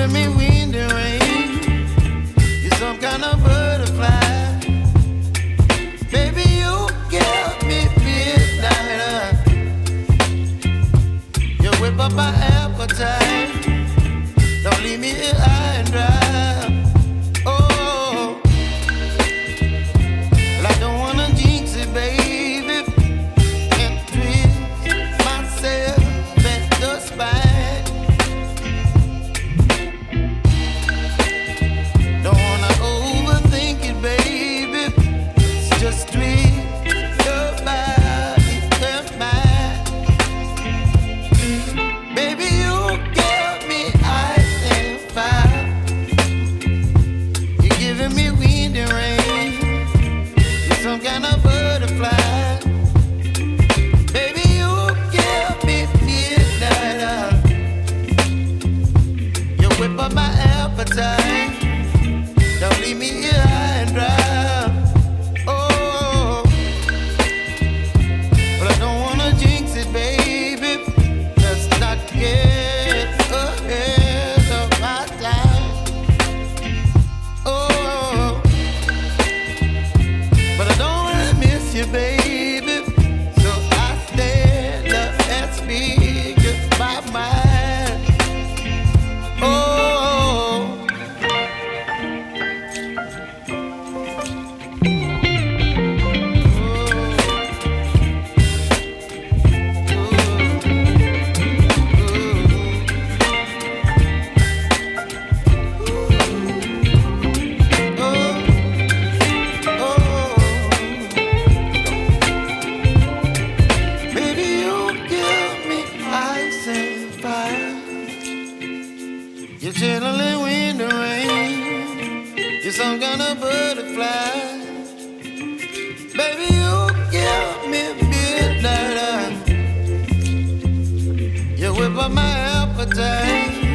giving me wind and rain. You're some kind of butterfly. Baby, you give me midnight. You whip up my appetite. Don't leave me here high and dry. Oh, well, I don't wanna jinx it, baby, and twist myself at the spine. Don't wanna overthink it, baby. It's just twist your body and mine. Baby, you give me ice and fire. You're giving me wind and rain. You're some kind of butterfly. Baby, you give me midnight. You whip up my appetite. Don't leave me here high and dry. Oh, but I don't wanna jinx it, baby. Let's not get ahead of my time. Oh, but I don't wanna miss you, baby. So I stand up and speak my mind. Oh. Baby, you give me ice and fire. You're chilling wind and rain. You're some kind of butterfly. Baby, you give me midnight. You whip up my appetite.